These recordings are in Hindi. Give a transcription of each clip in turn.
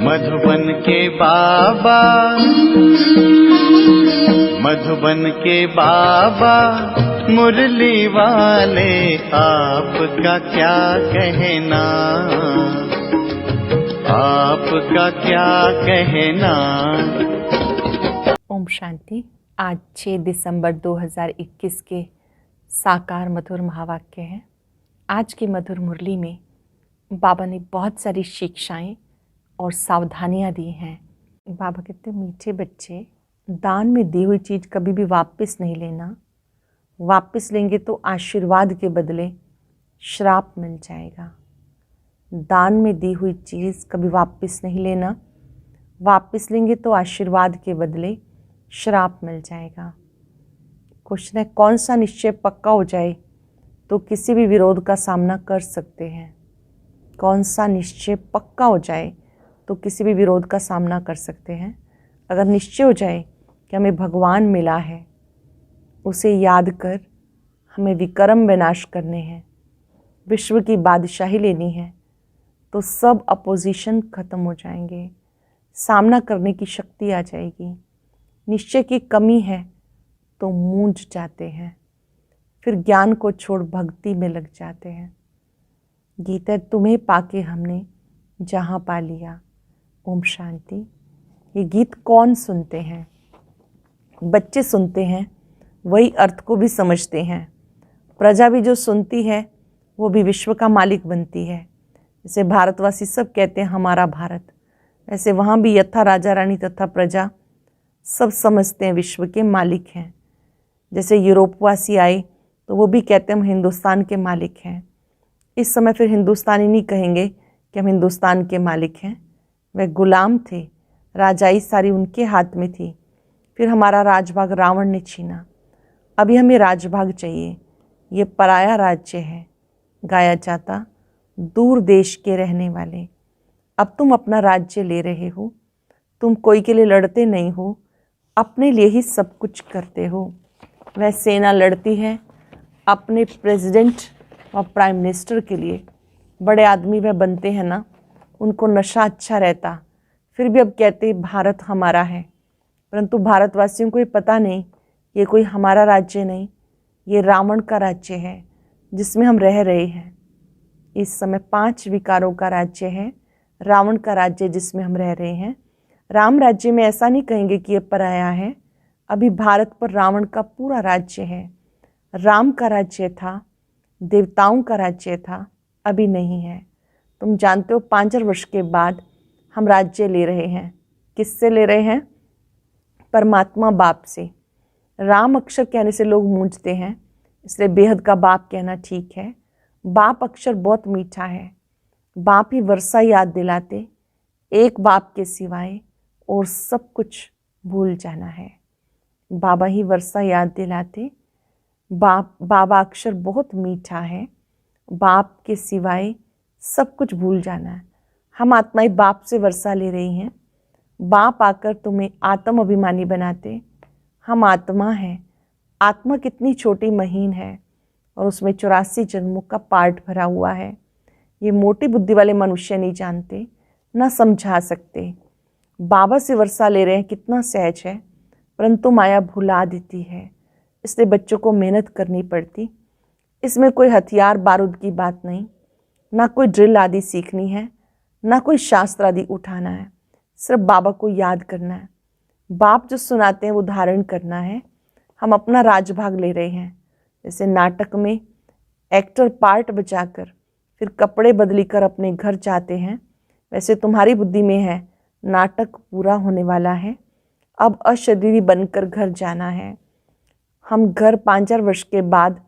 मधुबन के बाबा, मधुबन के बाबा मुरली वाले, आपका क्या कहना, आपका क्या कहना। ओम शांति। आज 6 दिसंबर 2021 के साकार मधुर महावाक्य हैं। आज की मधुर मुरली में बाबा ने बहुत सारी शिक्षाएं और सावधानियां दी हैं। बाबा कहते हैं, मीठे बच्चे, दान में दी हुई चीज़ कभी भी वापस नहीं लेना। वापस लेंगे तो आशीर्वाद के बदले श्राप मिल जाएगा। दान में दी हुई चीज़ कभी वापस नहीं लेना। वापस लेंगे तो आशीर्वाद के बदले श्राप मिल जाएगा। क्वेश्चन है, कौन सा निश्चय पक्का हो जाए तो किसी भी विरोध का सामना कर सकते हैं। कौन सा निश्चय पक्का हो जाए तो किसी भी विरोध का सामना कर सकते हैं। अगर निश्चय हो जाए कि हमें भगवान मिला है, उसे याद कर हमें विक्रम विनाश करने हैं, विश्व की बादशाही लेनी है, तो सब अपोजिशन खत्म हो जाएंगे, सामना करने की शक्ति आ जाएगी। निश्चय की कमी है तो मूंझ जाते हैं, फिर ज्ञान को छोड़ भक्ति में लग जाते हैं। गीता, तुम्हें पाके हमने जहाँ पा लिया। ओम शांति। ये गीत कौन सुनते हैं? बच्चे सुनते हैं, वही अर्थ को भी समझते हैं। प्रजा भी जो सुनती है वो भी विश्व का मालिक बनती है। जैसे भारतवासी सब कहते हैं हमारा भारत, वैसे वहाँ भी यथा राजा रानी तथा प्रजा सब समझते हैं विश्व के मालिक हैं। जैसे यूरोपवासी आए तो वो भी कहते हैं हम हिंदुस्तान के मालिक हैं। इस समय फिर हिंदुस्तानी नहीं कहेंगे कि हम हिंदुस्तान के मालिक हैं, वह गुलाम थे, राजाई सारी उनके हाथ में थी। फिर हमारा राजभाग रावण ने छीना, अभी हमें राजभाग चाहिए। ये पराया राज्य है, गाया जाता दूर देश के रहने वाले। अब तुम अपना राज्य ले रहे हो, तुम कोई के लिए लड़ते नहीं हो, अपने लिए ही सब कुछ करते हो। वह सेना लड़ती है अपने प्रेसिडेंट और प्राइम मिनिस्टर के लिए। बड़े आदमी वह बनते हैं ना, उनको नशा अच्छा रहता, फिर भी अब कहते भारत हमारा है। परंतु भारतवासियों को ये पता नहीं, ये कोई हमारा राज्य नहीं, ये रावण का राज्य है जिसमें हम रह रहे हैं। इस समय 5 विकारों का राज्य है, रावण का राज्य जिसमें हम रह रहे हैं। राम राज्य में ऐसा नहीं कहेंगे कि ये पराया है। अभी भारत पर रावण का पूरा राज्य है। राम का राज्य था, देवताओं का राज्य था, अभी नहीं है। तुम जानते हो 5 वर्ष के बाद हम राज्य ले रहे हैं। किससे ले रहे हैं? परमात्मा बाप से। राम अक्षर कहने से लोग मूंझते हैं, इसलिए बेहद का बाप कहना ठीक है। बाप अक्षर बहुत मीठा है। बाप ही वर्षा याद दिलाते, एक बाप के सिवाय और सब कुछ भूल जाना है। बाबा ही वर्षा याद दिलाते। बाबा अक्षर बहुत मीठा है, बाप के सिवाय सब कुछ भूल जाना है। हम आत्माएं बाप से वर्षा ले रही हैं। बाप आकर तुम्हें आत्म अभिमानी बनाते। हम आत्मा हैं। आत्मा कितनी छोटी महीन है और उसमें 84 जन्मों का पार्ट भरा हुआ है। ये मोटी बुद्धि वाले मनुष्य नहीं जानते, ना समझा सकते। बाबा से वर्षा ले रहे हैं, कितना सहज है, परंतु माया भुला देती है। इसलिए बच्चों को मेहनत करनी पड़ती। इसमें कोई हथियार बारूद की बात नहीं, ना कोई ड्रिल आदि सीखनी है, ना कोई शास्त्र आदि उठाना है। सिर्फ बाबा को याद करना है। बाप जो सुनाते हैं वो धारण करना है। हम अपना राजभाग ले रहे हैं। जैसे नाटक में एक्टर पार्ट बचाकर फिर कपड़े बदली कर अपने घर जाते हैं, वैसे तुम्हारी बुद्धि में है नाटक पूरा होने वाला है, अब अशरीरी बनकर घर जाना है। हम घर 5 वर्ष के बाद,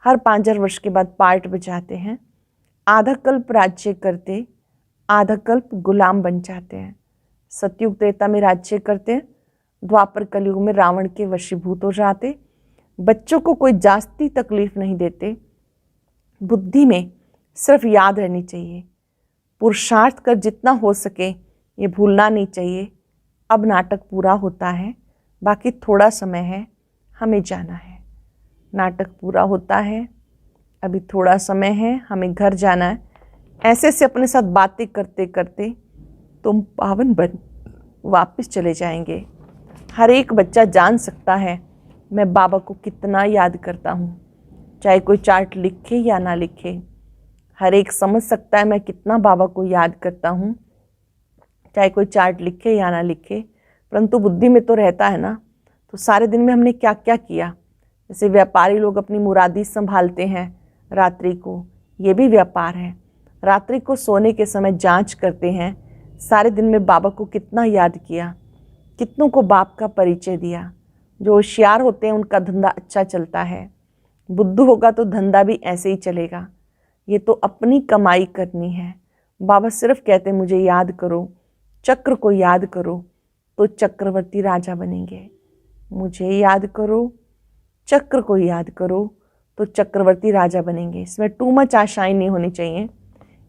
हर 5 वर्ष के बाद पार्ट बचाते हैं। आधा कल्प राज्य करते, आधा कल्प गुलाम बन जाते हैं। सतयुग त्रेता में राज्य करते, द्वापर कलयुग में रावण के वशीभूत हो जाते। बच्चों को कोई जास्ती तकलीफ नहीं देते। बुद्धि में सिर्फ याद रहनी चाहिए। पुरुषार्थ कर जितना हो सके ये भूलना नहीं चाहिए। अब नाटक पूरा होता है, बाकी थोड़ा समय है, हमें जाना है। नाटक पूरा होता है, अभी थोड़ा समय है, हमें घर जाना है। ऐसे से अपने साथ बातें करते करते तुम पावन बन वापस चले जाएंगे। हर एक बच्चा जान सकता है मैं बाबा को कितना याद करता हूँ, चाहे कोई चार्ट लिखे या ना लिखे। हर एक समझ सकता है मैं कितना बाबा को याद करता हूँ, चाहे कोई चार्ट लिखे या ना लिखे। परंतु बुद्धि में तो रहता है ना। तो सारे दिन में हमने क्या क्या किया। जैसे व्यापारी लोग अपनी मुरादी संभालते हैं रात्रि को, ये भी व्यापार है। रात्रि को सोने के समय जांच करते हैं सारे दिन में बाबा को कितना याद किया, कितनों को बाप का परिचय दिया। जो होशियार होते हैं उनका धंधा अच्छा चलता है। बुद्धू होगा तो धंधा भी ऐसे ही चलेगा। ये तो अपनी कमाई करनी है। बाबा सिर्फ कहते मुझे याद करो, चक्र को याद करो तो चक्रवर्ती राजा बनेंगे। मुझे याद करो, चक्र को याद करो तो चक्रवर्ती राजा बनेंगे। इसमें टू मच आशाएं नहीं होनी चाहिए।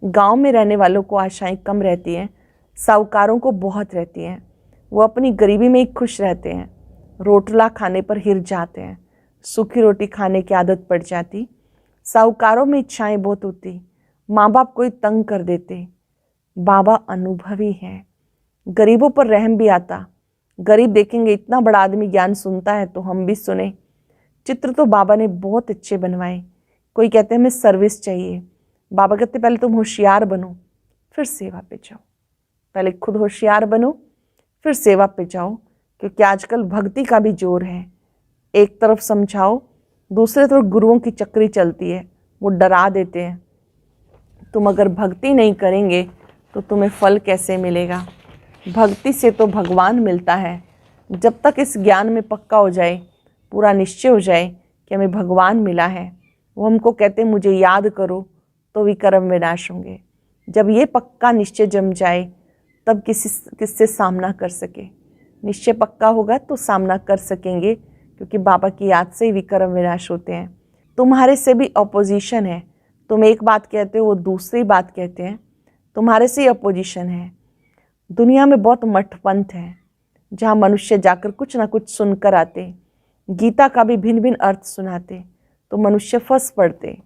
गांव में रहने वालों को आशाएं कम रहती हैं, साहूकारों को बहुत रहती हैं। वो अपनी गरीबी में ही खुश रहते हैं। रोटला खाने पर हिर जाते हैं, सूखी रोटी खाने की आदत पड़ जाती। साहूकारों में इच्छाएं बहुत होती, माँ बाप को ही तंग कर देते। बाबा अनुभवी हैं, गरीबों पर रहम भी आता। गरीब देखेंगे इतना बड़ा आदमी ज्ञान सुनता है तो हम भी सुने। चित्र तो बाबा ने बहुत अच्छे बनवाए। कोई कहते हैं हमें सर्विस चाहिए, बाबा कहते पहले तुम होशियार बनो फिर सेवा पे जाओ। पहले खुद होशियार बनो फिर सेवा पे जाओ, क्योंकि आजकल भक्ति का भी जोर है। एक तरफ समझाओ, दूसरे तरफ गुरुओं की चक्री चलती है, वो डरा देते हैं। तुम अगर भक्ति नहीं करेंगे तो तुम्हें फल कैसे मिलेगा। भक्ति से तो भगवान मिलता है। जब तक इस ज्ञान में पक्का हो जाए, पूरा निश्चय हो जाए कि हमें भगवान मिला है, वो हमको कहते मुझे याद करो तो विकर्म विनाश होंगे। जब ये पक्का निश्चय जम जाए तब किससे सामना कर सके। निश्चय पक्का होगा तो सामना कर सकेंगे, क्योंकि बाबा की याद से ही विकर्म विनाश होते हैं। तुम्हारे से भी अपोजिशन है। तुम एक बात कहते हो, वो दूसरी बात कहते हैं। तुम्हारे से ही अपोजिशन है। दुनिया में बहुत मठपंथ है, जहाँ मनुष्य जाकर कुछ ना कुछ सुनकर आते। गीता का भी भिन्न भिन्न अर्थ सुनाते तो मनुष्य फंस पड़ते।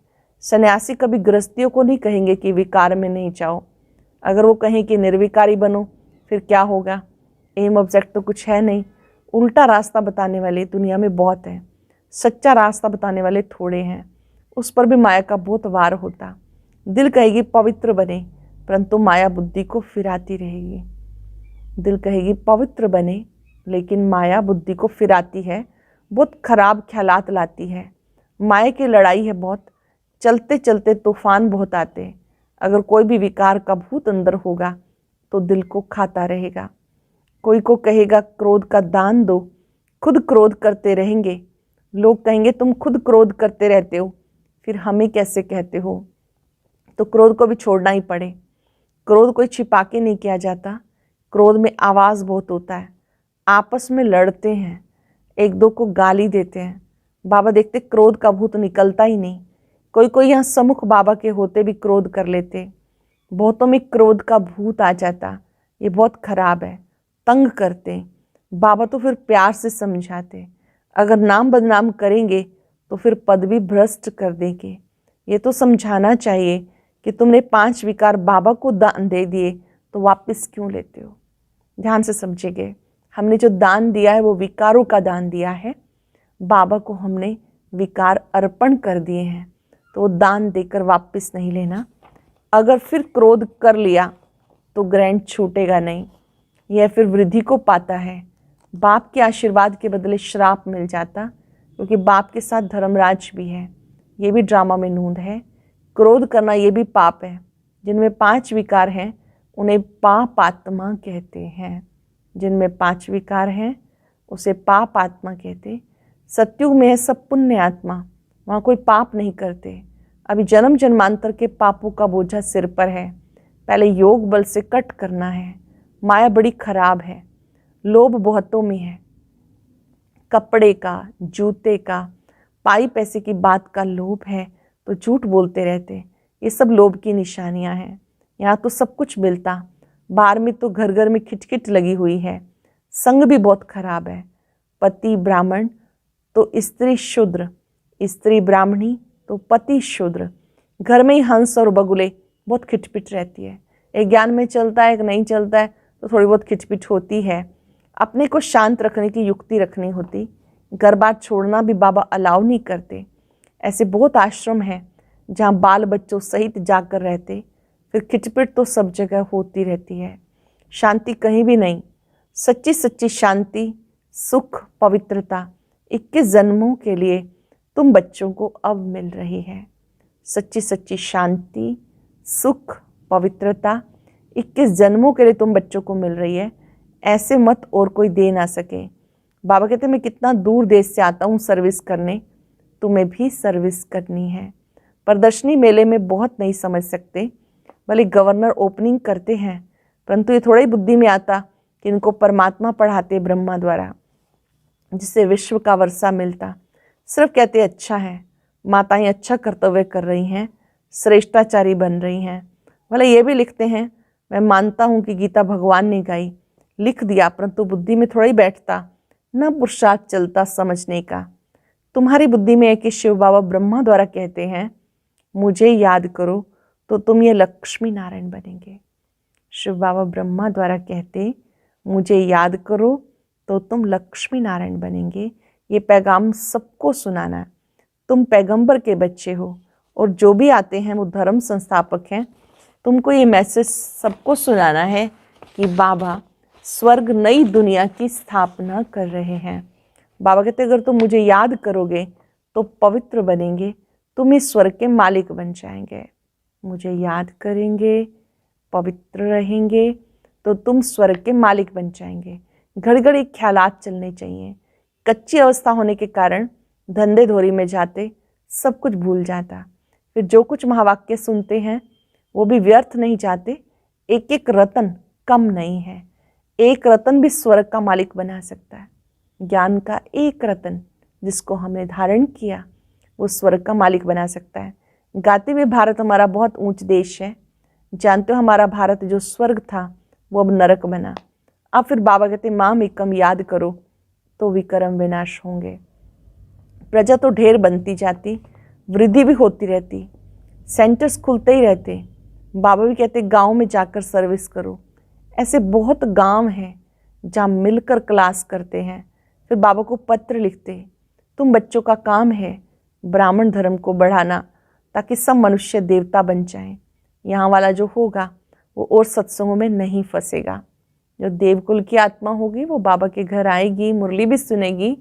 सन्यासी कभी गृहस्थियों को नहीं कहेंगे कि विकार में नहीं जाओ। अगर वो कहें कि निर्विकारी बनो, फिर क्या होगा। एम ऑब्जेक्ट तो कुछ है नहीं। उल्टा रास्ता बताने वाले दुनिया में बहुत हैं, सच्चा रास्ता बताने वाले थोड़े हैं। उस पर भी माया का बहुत वार होता। दिल कहेगी पवित्र बने, परंतु माया बुद्धि को फिराती रहेगी। दिल कहेगी पवित्र बने, लेकिन माया बुद्धि को फिराती है, बहुत खराब ख्यालात लाती है। माया की लड़ाई है बहुत। चलते चलते तूफान बहुत आते। अगर कोई भी विकार का भूत अंदर होगा तो दिल को खाता रहेगा। कोई को कहेगा क्रोध का दान दो, खुद क्रोध करते रहेंगे। लोग कहेंगे तुम खुद क्रोध करते रहते हो, फिर हमें कैसे कहते हो। तो क्रोध को भी छोड़ना ही पड़े। क्रोध कोई छिपा के नहीं किया जाता। क्रोध में आवाज़ बहुत होता है। आपस में लड़ते हैं, एक दो को गाली देते हैं। बाबा देखते क्रोध का भूत निकलता ही नहीं। कोई कोई यहाँ सम्मुख बाबा के होते भी क्रोध कर लेते। बहुतों में क्रोध का भूत आ जाता। ये बहुत खराब है, तंग करते। बाबा तो फिर प्यार से समझाते। अगर नाम बदनाम करेंगे तो फिर पद भी भ्रष्ट कर देंगे। ये तो समझाना चाहिए कि तुमने 5 विकार बाबा को दान दे दिए तो वापस क्यों लेते हो। ध्यान से समझेंगे, हमने जो दान दिया है वो विकारों का दान दिया है। बाबा को हमने विकार अर्पण कर दिए हैं, तो वो दान देकर वापस नहीं लेना। अगर फिर क्रोध कर लिया तो ग्रैंड छूटेगा नहीं, यह फिर वृद्धि को पाता है। बाप के आशीर्वाद के बदले श्राप मिल जाता, क्योंकि बाप के साथ धर्मराज भी है। ये भी ड्रामा में नूंद है। क्रोध करना ये भी पाप है। जिनमें 5 विकार हैं उन्हें पाप आत्मा कहते हैं। जिनमें 5 विकार हैं उसे पाप आत्मा कहते। सत्युग में है सब पुण्य आत्मा, वहाँ कोई पाप नहीं करते। अभी जन्म जन्मांतर के पापों का बोझा सिर पर है। पहले योग बल से कट करना है। माया बड़ी खराब है। लोभ बहुतों में है। कपड़े का, जूते का, पाई पैसे की बात का लोभ है तो झूठ बोलते रहते। ये सब लोभ की निशानियां हैं। यहाँ तो सब कुछ मिलता, बाहर में तो घर घर में खिटखिट लगी हुई है। संग भी बहुत खराब है। पति ब्राह्मण तो स्त्री शूद्र, स्त्री ब्राह्मणी तो पति शूद्र। घर में ही हंस और बगुले बहुत खिटपिट रहती है। एक ज्ञान में चलता है, एक नहीं चलता है, तो थोड़ी बहुत खिचपिच होती है। अपने को शांत रखने की युक्ति रखनी होती। घर बार छोड़ना भी बाबा अलाउ नहीं करते। ऐसे बहुत आश्रम हैं जहाँ बाल बच्चों सहित जाकर रहते, फिर खिचपिट तो सब जगह होती रहती है, शांति कहीं भी नहीं। सच्ची सच्ची शांति, सुख, पवित्रता 21 जन्मों के लिए तुम बच्चों को अब मिल रही है। सच्ची सच्ची शांति, सुख, पवित्रता 21 जन्मों के लिए तुम बच्चों को मिल रही है। ऐसे मत और कोई दे ना सके। बाबा कहते मैं कितना दूर देश से आता हूँ सर्विस करने, तुम्हें भी सर्विस करनी है। प्रदर्शनी मेले में बहुत नहीं समझ सकते, भले गवर्नर ओपनिंग करते हैं, परंतु ये थोड़ा ही बुद्धि में आता कि इनको परमात्मा पढ़ाते ब्रह्मा द्वारा, जिससे विश्व का वर्षा मिलता। सिर्फ कहते अच्छा है, माताएं अच्छा कर्तव्य कर रही हैं, श्रेष्ठाचारी बन रही हैं। भले ये भी लिखते हैं, मैं मानता हूँ कि गीता भगवान ने गाई, लिख दिया, परंतु बुद्धि में थोड़ा ही बैठता, न पुरुषार्थ चलता समझने का। तुम्हारी बुद्धि में है कि शिव बाबा ब्रह्मा द्वारा कहते हैं मुझे याद करो तो तुम ये लक्ष्मी नारायण बनेंगे। शिव बाबा ब्रह्मा द्वारा कहते मुझे याद करो तो तुम लक्ष्मी नारायण बनेंगे। ये पैगाम सबको सुनाना है। तुम पैगंबर के बच्चे हो और जो भी आते हैं वो धर्म संस्थापक हैं। तुमको ये मैसेज सबको सुनाना है कि बाबा स्वर्ग नई दुनिया की स्थापना कर रहे हैं। बाबा कहते अगर तुम मुझे याद करोगे तो पवित्र बनेंगे, तुम इस स्वर्ग के मालिक बन जाएंगे। मुझे याद करेंगे, पवित्र रहेंगे तो तुम स्वर्ग के मालिक बन जाएंगे। घड़ी घड़ी ख्यालात चलने चाहिए। कच्ची अवस्था होने के कारण धंधे धोरी में जाते सब कुछ भूल जाता। फिर जो कुछ महावाक्य सुनते हैं वो भी व्यर्थ नहीं जाते। एक एक रतन कम नहीं है। एक रतन भी स्वर्ग का मालिक बना सकता है। ज्ञान का एक रतन जिसको हमने धारण किया वो स्वर्ग का मालिक बना सकता है। गाते हुए भारत हमारा बहुत ऊंच देश है। जानते हो हमारा भारत जो स्वर्ग था वो अब नरक बना। अब फिर बाबा कहते माम एकम याद करो तो विक्रम विनाश होंगे। प्रजा तो ढेर बनती जाती, वृद्धि भी होती रहती, सेंटर्स खुलते ही रहते। बाबा भी कहते गांव में जाकर सर्विस करो। ऐसे बहुत गांव हैं जहाँ मिलकर क्लास करते हैं, फिर बाबा को पत्र लिखते। तुम बच्चों का काम है ब्राह्मण धर्म को बढ़ाना ताकि सब मनुष्य देवता बन जाएं। यहाँ वाला जो होगा वो और सत्संगों में नहीं फंसेगा। जो देवकुल की आत्मा होगी वो बाबा के घर आएगी, मुरली भी सुनेगी,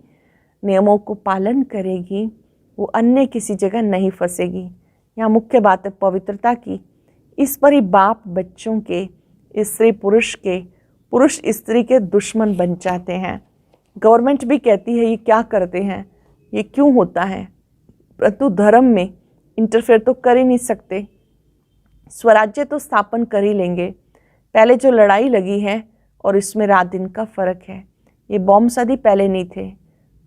नियमों को पालन करेगी, वो अन्य किसी जगह नहीं फंसेगी। यहाँ मुख्य बात है पवित्रता की। इस पर ही बाप बच्चों के, स्त्री पुरुष के, पुरुष स्त्री के दुश्मन बन जाते हैं। गवर्नमेंट भी कहती है ये क्या करते हैं, ये क्यों होता है, परंतु धर्म में इंटरफेयर तो कर ही नहीं सकते। स्वराज्य तो स्थापन कर ही लेंगे। पहले जो लड़ाई लगी है और इसमें रात दिन का फर्क है। ये बॉम्ब शादी पहले नहीं थे।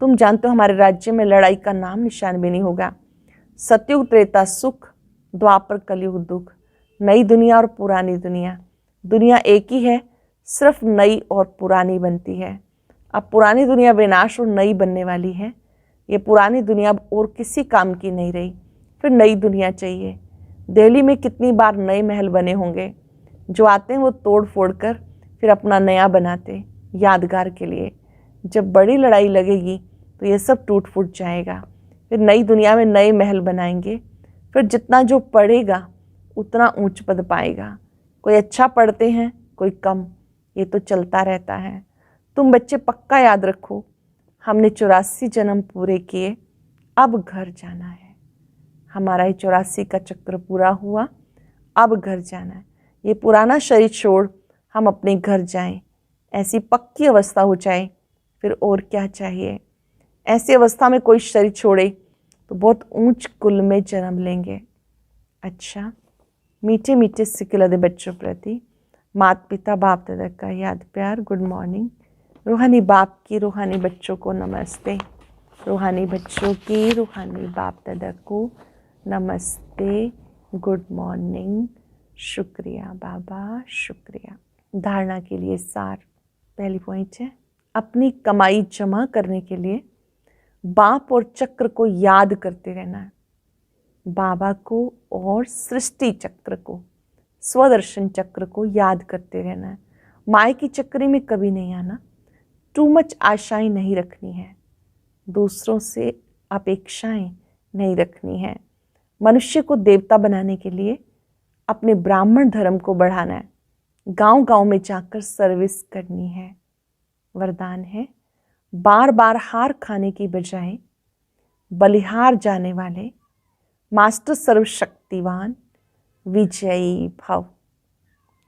तुम जानते हो हमारे राज्य में लड़ाई का नाम निशान भी नहीं होगा। सतयुग त्रेता सुख, द्वापर कलयुग दुख। नई दुनिया और पुरानी दुनिया, दुनिया एक ही है, सिर्फ नई और पुरानी बनती है। अब पुरानी दुनिया विनाश और नई बनने वाली है। ये पुरानी दुनिया अब और किसी काम की नहीं रही, फिर नई दुनिया चाहिए। दिल्ली में कितनी बार नए महल बने होंगे। जो आते हैं वो तोड़ फोड़ कर फिर अपना नया बनाते यादगार के लिए। जब बड़ी लड़ाई लगेगी तो ये सब टूट फूट जाएगा। फिर नई दुनिया में नए महल बनाएंगे। फिर जितना जो पढ़ेगा उतना ऊंच पद पाएगा। कोई अच्छा पढ़ते हैं, कोई कम, ये तो चलता रहता है। तुम बच्चे पक्का याद रखो, हमने 84 जन्म पूरे किए, अब घर जाना है। हमारा ये 84 का चक्र पूरा हुआ, अब घर जाना है। ये पुराना शरीर छोड़ हम अपने घर जाएं, ऐसी पक्की अवस्था हो जाए, फिर और क्या चाहिए। ऐसी अवस्था में कोई शरीर छोड़े तो बहुत ऊंच कुल में जन्म लेंगे। अच्छा, मीठे मीठे सिखिलदे बच्चों प्रति माता पिता बाप दादा का याद प्यार। Good morning. रूहानी बाप की रूहानी बच्चों को नमस्ते। रूहानी बच्चों की रूहानी बाप दादा को नमस्ते। Good morning. शुक्रिया बाबा, शुक्रिया। धारणा के लिए सार। पहली पॉइंट है अपनी कमाई जमा करने के लिए बाप और चक्र को याद करते रहना है। बाबा को और सृष्टि चक्र को स्वदर्शन चक्र को याद करते रहना है। माया की चक्री में कभी नहीं आना। टू मच आशाएं नहीं रखनी है। दूसरों से अपेक्षाएं नहीं रखनी है। मनुष्य को देवता बनाने के लिए अपने ब्राह्मण धर्म को बढ़ाना है। गांव गांव में जाकर सर्विस करनी है। वरदान है, बार बार हार खाने की बजाय बलिहार जाने वाले मास्टर सर्वशक्तिवान विजयी भव।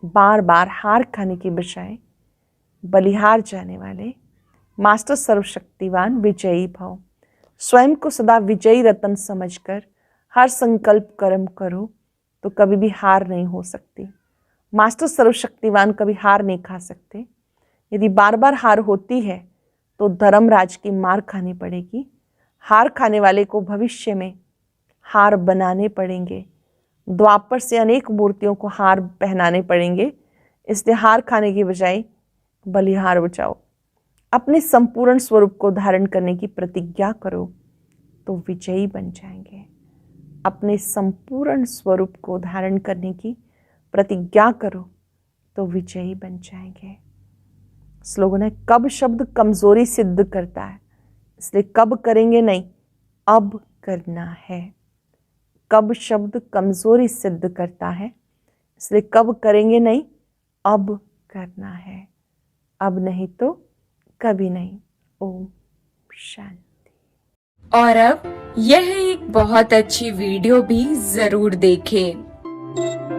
बार बार हार खाने की बजाय बलिहार जाने वाले मास्टर सर्वशक्तिवान विजयी भव। स्वयं को सदा विजयी रत्न समझकर हर संकल्प कर्म करो तो कभी भी हार नहीं हो सकती। मास्टर सर्वशक्तिवान कभी हार नहीं खा सकते। यदि बार बार हार होती है तो धर्मराज की मार खानी पड़ेगी। हार खाने वाले को भविष्य में हार बनाने पड़ेंगे। द्वापर से अनेक मूर्तियों को हार पहनाने पड़ेंगे। इसलिए हार खाने की बजाय बलिहार बचाओ। अपने संपूर्ण स्वरूप को धारण करने की प्रतिज्ञा करो तो विजयी बन जाएंगे। अपने संपूर्ण स्वरूप को धारण करने की प्रतिज्ञा करो तो विजयी बन जाएंगे। स्लोगन है, कब शब्द कमजोरी सिद्ध करता है, इसलिए कब करेंगे नहीं, अब करना है। कब शब्द कमजोरी सिद्ध करता है, इसलिए कब करेंगे नहीं, अब करना है। अब नहीं तो कभी नहीं। ओम शांति। और अब यह एक बहुत अच्छी वीडियो भी जरूर देखें।